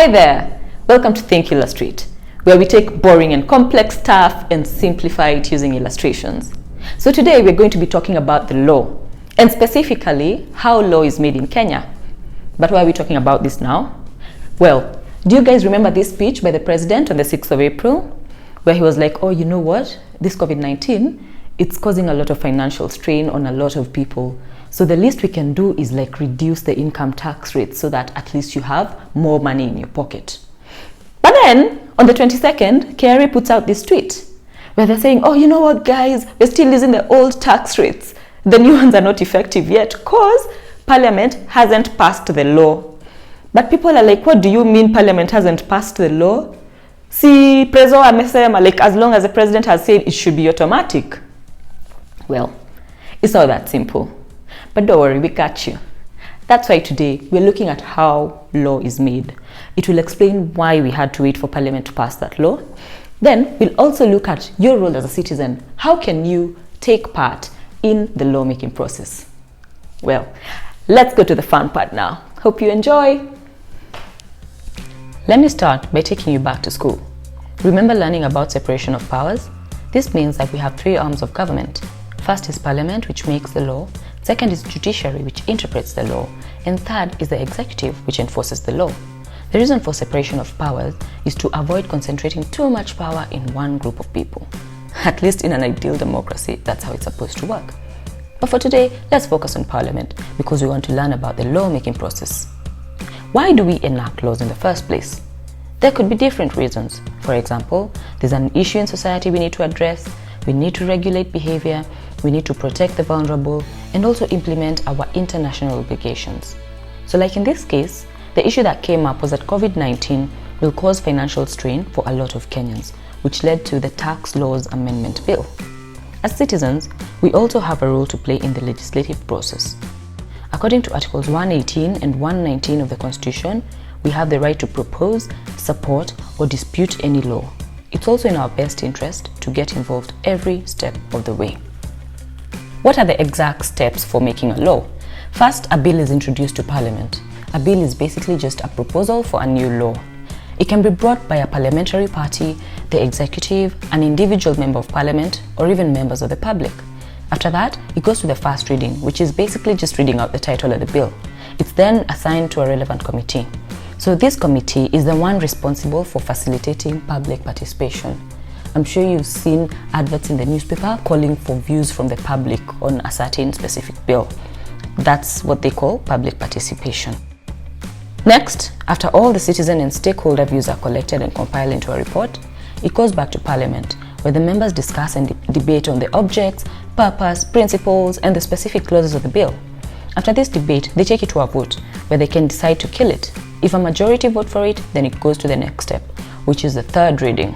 Hi there! Welcome to Think Illustrate, where we take boring and complex stuff and simplify it using illustrations. So today we're going to be talking about the law, and specifically how law is made in Kenya. But why are we talking about this now? Well, do you guys remember this speech by the president on the 6th of April, where he was like, oh, you know what? This COVID-19, it's causing a lot of financial strain on a lot of people. So the least we can do is like reduce the income tax rate so that at least you have more money in your pocket. But then on the 22nd, KRA puts out this tweet where they're saying, oh, you know what, guys, we're still using the old tax rates. The new ones are not effective yet because Parliament hasn't passed the law. But people are like, what do you mean Parliament hasn't passed the law? See, Prezo amesema, like as long as the president has said it should be automatic. Well, it's not that simple. But don't worry, we got you. That's why today we're looking at how law is made. It will explain why we had to wait for Parliament to pass that law. Then we'll also look at your role as a citizen. How can you take part in the lawmaking process? Well, let's go to the fun part now. Hope you enjoy. Let me start by taking you back to school. Remember learning about separation of powers? This means that we have three arms of government. First is Parliament, which makes the law. Second is judiciary, which interprets the law. And third is the executive, which enforces the law. The reason for separation of powers is to avoid concentrating too much power in one group of people. At least in an ideal democracy, that's how it's supposed to work. But for today, let's focus on Parliament because we want to learn about the lawmaking process. Why do we enact laws in the first place? There could be different reasons. For example, there's an issue in society we need to address, we need to regulate behavior, we need to protect the vulnerable, and also implement our international obligations. So like in this case, the issue that came up was that COVID-19 will cause financial strain for a lot of Kenyans, which led to the Tax Laws Amendment Bill. As citizens, we also have a role to play in the legislative process. According to Articles 118 and 119 of the Constitution, we have the right to propose, support, or dispute any law. It's also in our best interest to get involved every step of the way. What are the exact steps for making a law? First, a bill is introduced to Parliament. A bill is basically just a proposal for a new law. It can be brought by a parliamentary party, the executive, an individual member of Parliament, or even members of the public. After that, it goes to the first reading, which is basically just reading out the title of the bill. It's then assigned to a relevant committee. So this committee is the one responsible for facilitating public participation. I'm sure you've seen adverts in the newspaper calling for views from the public on a certain specific bill. That's what they call public participation. Next, after all the citizen and stakeholder views are collected and compiled into a report, it goes back to Parliament, where the members discuss and debate on the objects, purpose, principles, and the specific clauses of the bill. After this debate, they take it to a vote, where they can decide to kill it. If a majority vote for it, then it goes to the next step, which is the third reading.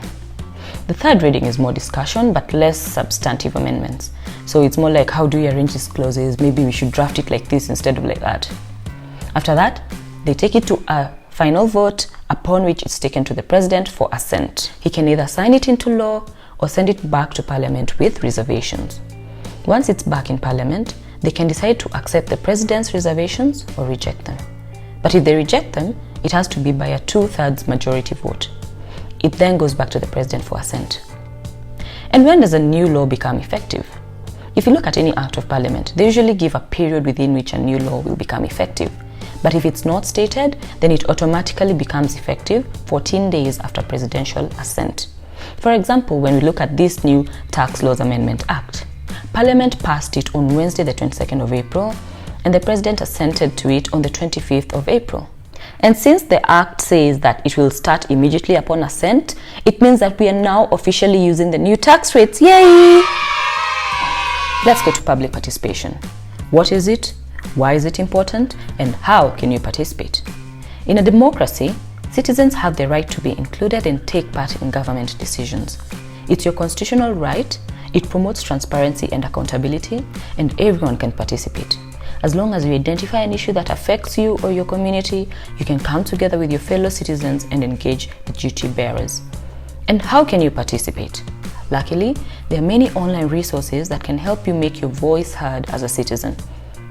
The third reading is more discussion, but less substantive amendments. So it's more like, how do we arrange these clauses? Maybe we should draft it like this instead of like that. After that, they take it to a final vote, upon which it's taken to the president for assent. He can either sign it into law or send it back to Parliament with reservations. Once it's back in Parliament, they can decide to accept the president's reservations or reject them. But if they reject them, it has to be by a 2/3 majority vote. It then goes back to the president for assent. And when does a new law become effective? If you look at any act of Parliament, they usually give a period within which a new law will become effective. But if it's not stated, then it automatically becomes effective 14 days after presidential assent. For example, when we look at this new Tax Laws Amendment Act, Parliament passed it on Wednesday the 22nd of April, and the President assented to it on the 25th of April. And since the Act says that it will start immediately upon assent, it means that we are now officially using the new tax rates. Yay! Let's go to public participation. What is it? Why is it important? And how can you participate? In a democracy, citizens have the right to be included and take part in government decisions. It's your constitutional right. It promotes transparency and accountability, and everyone can participate. As long as you identify an issue that affects you or your community, you can come together with your fellow citizens and engage the duty bearers. And how can you participate? Luckily, there are many online resources that can help you make your voice heard as a citizen.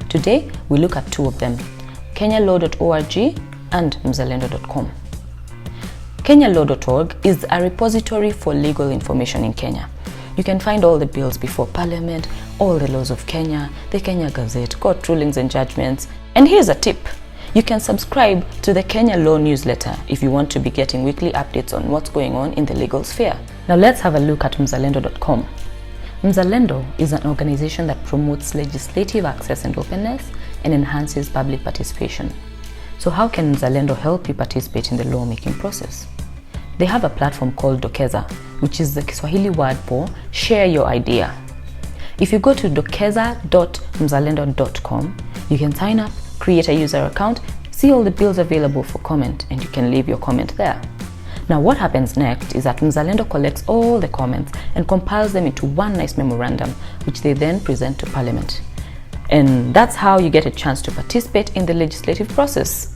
Today, we look at two of them, kenyalaw.org and mzalendo.com. kenyalaw.org is a repository for legal information in Kenya. You can find all the bills before Parliament, all the laws of Kenya, the Kenya Gazette, court rulings and judgments. And here's a tip. You can subscribe to the Kenya Law newsletter if you want to be getting weekly updates on what's going on in the legal sphere. Now let's have a look at mzalendo.com. Mzalendo is an organization that promotes legislative access and openness and enhances public participation. So how can Mzalendo help you participate in the lawmaking process? They have a platform called Dokeza, which is the Kiswahili word for share your idea. If you go to dokeza.mzalendo.com, you can sign up, create a user account, see all the bills available for comment, and you can leave your comment there. Now what happens next is that Mzalendo collects all the comments and compiles them into one nice memorandum, which they then present to Parliament. And that's how you get a chance to participate in the legislative process.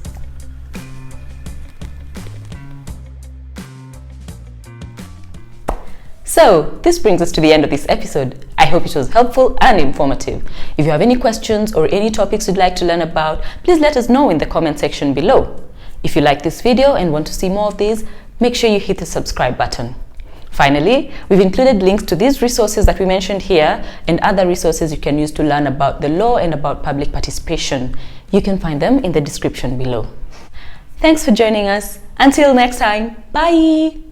So this brings us to the end of this episode. I hope it was helpful and informative. If you have any questions or any topics you'd like to learn about, please let us know in the comment section below. If you like this video and want to see more of these, make sure you hit the subscribe button. Finally, we've included links to these resources that we mentioned here and other resources you can use to learn about the law and about public participation. You can find them in the description below. Thanks for joining us. Until next time, bye!